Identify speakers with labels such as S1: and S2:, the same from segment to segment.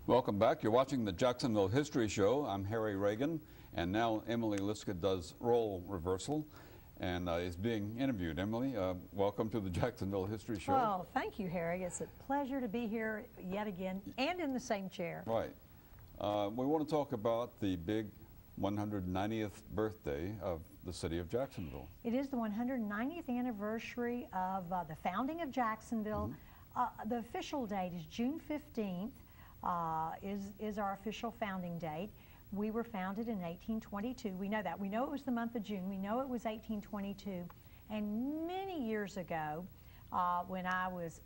S1: Welcome back. You're watching the Jacksonville History Show. I'm Harry Reagan, and now Emily Lisska does role reversal and is being interviewed. Emily, welcome to the Jacksonville History Show.
S2: Well, thank you, Harry. It's a pleasure to be here yet again and in the same chair.
S1: Right. We want to talk about the big 190th birthday of the city of Jacksonville.
S2: It is the 190th anniversary of the founding of Jacksonville. The official date is June 15th. Is our official founding date. We were founded in 1822. We know that. We know it was the month of June. We know it was 1822. And many years ago, when I was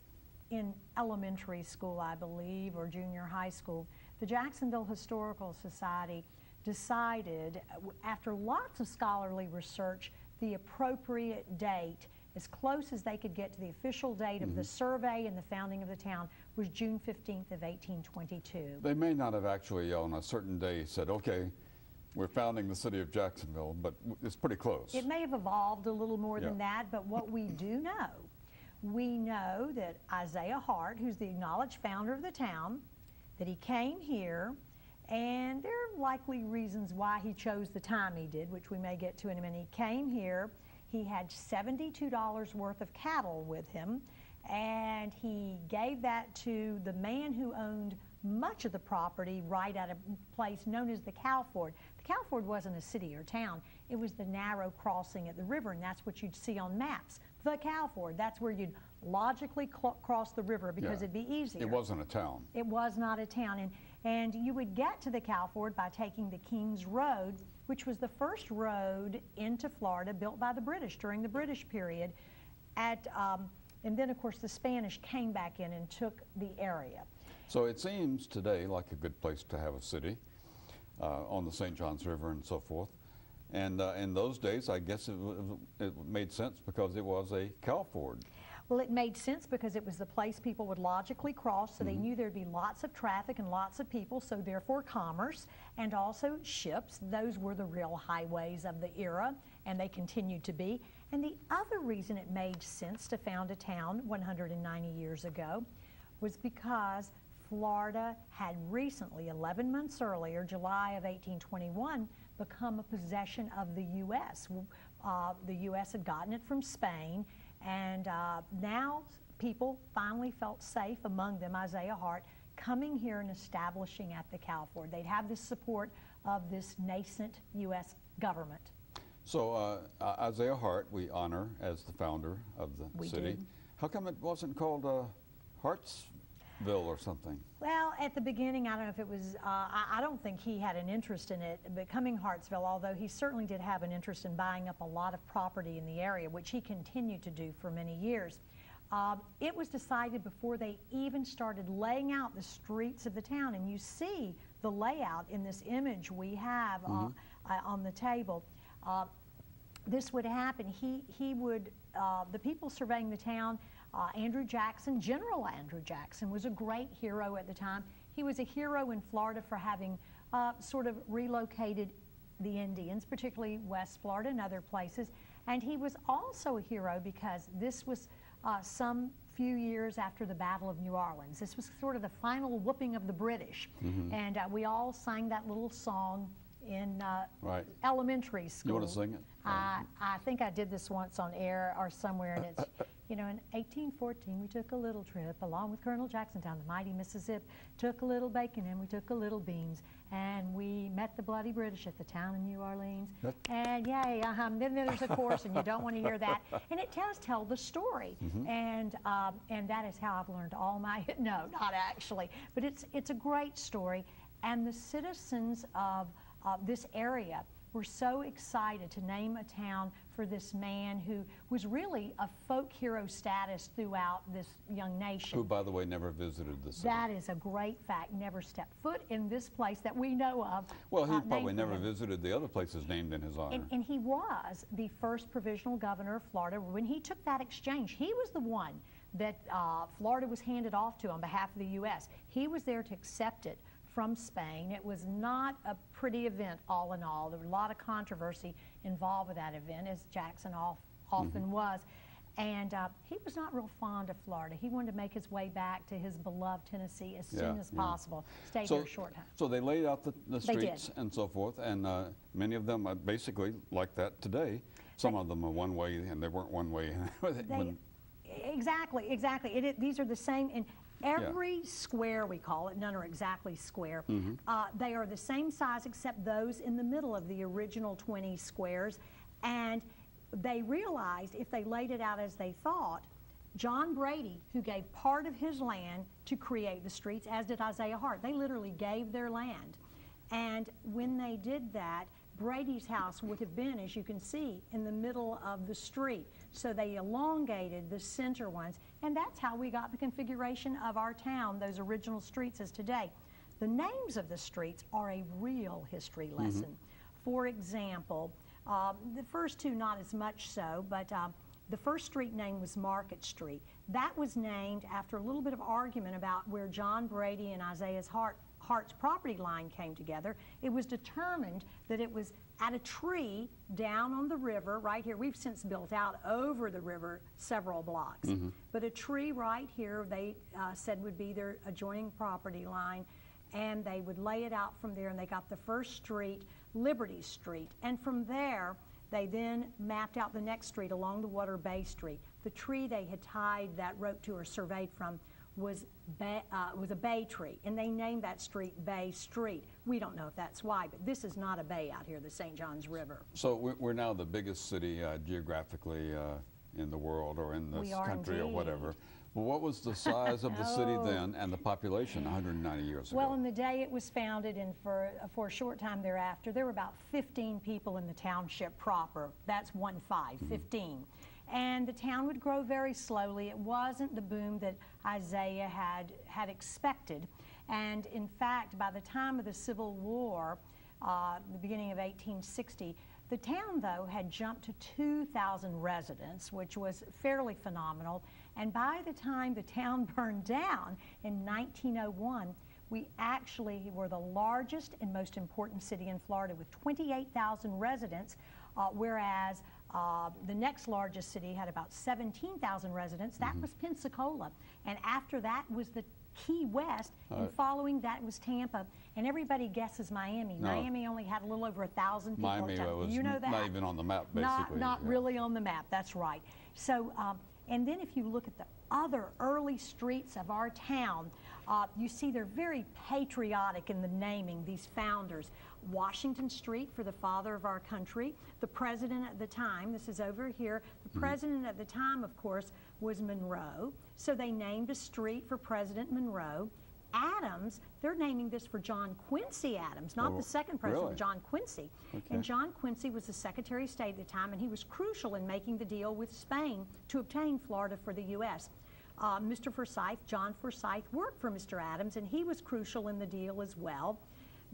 S2: in elementary school, I believe, or junior high school, the Jacksonville Historical Society decided, after lots of scholarly research, the appropriate date, as close as they could get to the official date of the survey and the founding of the town, was June 15th of 1822.
S1: They may not have actually on a certain day said, okay, we're founding the city of Jacksonville, but it's pretty close.
S2: It may have evolved a little more than that, but what we do know, we know that Isaiah Hart, who's the acknowledged founder of the town, that he came here, and there are likely reasons why he chose the time he did, which we may get to in a minute. He came here. He had $72 worth of cattle with him, and he gave that to the man who owned much of the property right at a place known as the Cow Ford. The Cow Ford wasn't a city or town. It was the narrow crossing at the river, and that's what you'd see on maps. The Cow Ford, that's where you'd logically cross the river because it'd be easier.
S1: It wasn't a town.
S2: It was not a town, and you would get to the Cow Ford by taking the King's Road, which was the first road into Florida built by the British during the British period. And then, of course, the Spanish came back in and took the area.
S1: So it seems today like a good place to have a city on the St. Johns River and so forth. And in those days, I guess it made sense because it was a cow ford.
S2: Well, it made sense because it was the place people would logically cross, so they knew there'd be lots of traffic and lots of people, so therefore commerce, and also ships. Those were the real highways of the era, and they continued to be. And the other reason it made sense to found a town 190 years ago was because Florida had recently, 11 months earlier, July of 1821, become a possession of the U.S. The U.S. had gotten it from Spain, and now people finally felt safe, among them Isaiah Hart, coming here and establishing at the Cow Ford. They'd have the support of this nascent U.S. government.
S1: So Isaiah Hart we honor as the founder of the city.
S2: Did.
S1: How come it wasn't called Hartsville or something?
S2: Well, at the beginning, I don't know if it was, I don't think he had an interest in it becoming Hartsville, although he certainly did have an interest in buying up a lot of property in the area, which he continued to do for many years. It was decided before they even started laying out the streets of the town, and you see the layout in this image we have on the table. This would happen. He would, the people surveying the town, Andrew Jackson, General Andrew Jackson, was a great hero at the time. He was a hero in Florida for having sort of relocated the Indians, particularly West Florida and other places. And he was also a hero because this was some few years after the Battle of New Orleans. This was sort of the final whooping of the British. And we all sang that little song in elementary school.
S1: You want to sing it?
S2: I think I did this once on air or somewhere, and it's, you know, in 1814 we took a little trip along with Colonel Jackson down the mighty Mississippi, took a little bacon and we took a little beans, and we met the bloody British at the town of New Orleans. And yay, then there's a chorus, and you don't want to hear that. And it does tell the story, and that is how I've learned all my, no, not actually, but it's a great story, and the citizens of this area were so excited to name a town for this man who was really a folk hero status throughout this young nation.
S1: Who, by the way, never visited the city.
S2: That is a great fact. Never stepped foot in this place that we know of.
S1: Well, he probably never visited the other places named in his honor.
S2: And he was the first provisional governor of Florida. When he took that exchange, he was the one that Florida was handed off to on behalf of the U.S. He was there to accept it from Spain. It was not a pretty event, all in all. There was a lot of controversy involved with that event, as Jackson often was. And he was not real fond of Florida. He wanted to make his way back to his beloved Tennessee as soon as possible. Stayed there a short time.
S1: So they laid out the streets and so forth, and many of them are basically like that today. Some of them are one way, and they weren't one way.
S2: Exactly. These are the same in every square, we call it. None are exactly square. They are the same size except those in the middle of the original 20 squares. And they realized if they laid it out as they thought, John Brady, who gave part of his land to create the streets, as did Isaiah Hart, they literally gave their land. And when they did that, Brady's house would have been, as you can see, in the middle of the street. So they elongated the center ones, and that's how we got the configuration of our town, those original streets as today. The names of the streets are a real history lesson. For example, the first two not as much so, but the first street name was Market Street. That was named after a little bit of argument about where John Brady and Isaiah Hart's property line came together. It was determined that it was at a tree down on the river right here. We've since built out over the river several blocks. But a tree right here they said would be their adjoining property line, and they would lay it out from there, and they got the first street, Liberty Street. And from there, they then mapped out the next street along the Water Bay Street. The tree they had tied that rope to or surveyed from was a bay tree, and they named that street Bay Street. We don't know if that's why, but this is not a bay out here, the St. Johns River.
S1: So we're now the biggest city geographically in the world or in this country or whatever. Well, what was the size of the city then and the population 190 years ago?
S2: Well, in the day it was founded and for a short time thereafter, there were about 15 people in the township proper. That's 15. And the town would grow very slowly. It wasn't the boom that Isaiah had expected. And in fact, by the time of the Civil War, the beginning of 1860, the town, though, had jumped to 2,000 residents, which was fairly phenomenal. And by the time the town burned down in 1901, we actually were the largest and most important city in Florida with 28,000 residents, whereas the next largest city had about 17,000 residents. That was Pensacola. And after that was the Key West, and following that was Tampa, and everybody guesses Miami. No. Miami only had a little over 1,000 people.
S1: Miami was not even on the map, basically.
S2: Not really on the map, that's right. So, and then if you look at the other early streets of our town, you see they're very patriotic in the naming, these founders. Washington Street for the father of our country. The president at the time, this is over here, the president at the time, of course, was Monroe. So they named a street for President Monroe. Adams, they're naming this for John Quincy Adams, not the second president, John Quincy. And John Quincy was the Secretary of State at the time, and he was crucial in making the deal with Spain to obtain Florida for the U.S. Mr. Forsyth, John Forsyth, worked for Mr. Adams, and he was crucial in the deal as well.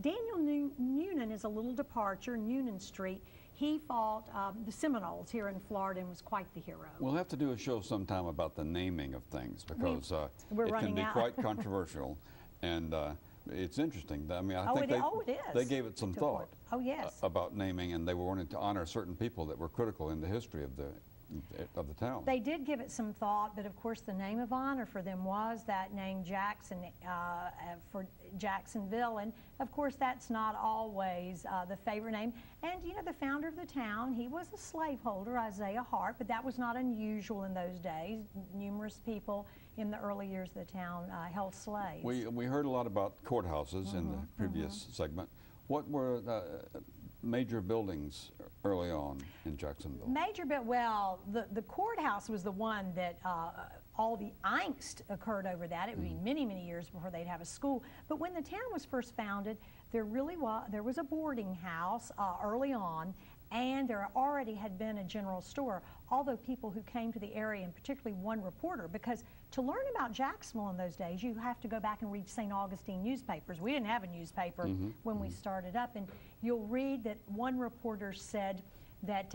S2: Daniel Noonan is a little departure, Noonan Street. He fought the Seminoles here in Florida and was quite the hero.
S1: We'll have to do a show sometime about the naming of things because it can be quite controversial, and it's interesting. I mean, I think they gave it some thought about naming, and they wanted to honor certain people that were critical in the history of the town.
S2: They did give it some thought, but of course the name of honor for them was that name Jackson for Jacksonville, and of course that's not always the favorite name. And you know, the founder of the town, he was a slaveholder, Isaiah Hart, but that was not unusual in those days. Numerous people in the early years of the town held slaves.
S1: We heard a lot about courthouses in the previous segment. What were major buildings early on in Jacksonville?
S2: Well, the courthouse was the one that all the angst occurred over that. It would be many, many years before they'd have a school. But when the town was first founded, there was a boarding house early on, and there already had been a general store, although people who came to the area, and particularly one reporter, because to learn about Jacksonville in those days, you have to go back and read St. Augustine newspapers. We didn't have a newspaper when we started up, and you'll read that one reporter said that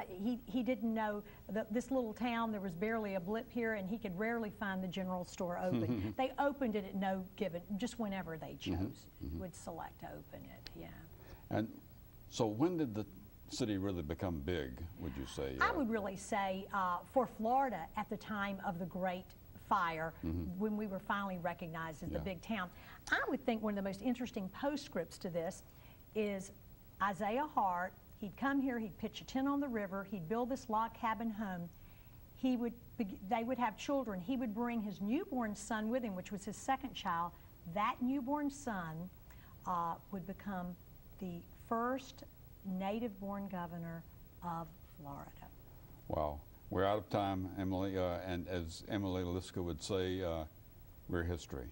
S2: he didn't know that this little town, there was barely a blip here, and he could rarely find the general store open. They opened it at no given, just whenever they chose, would select to open it,
S1: And so when did the city really become big, would you say?
S2: I would really say for Florida at the time of the Great Fire, when we were finally recognized as the big town, I would think one of the most interesting postscripts to this is Isaiah Hart. He'd come here, he'd pitch a tent on the river, he'd build this log cabin home. They would have children. He would bring his newborn son with him, which was his second child. That newborn son would become the first native-born governor of Florida.
S1: Wow. We're out of time, Emily, and as Emily Lisska would say, we're history.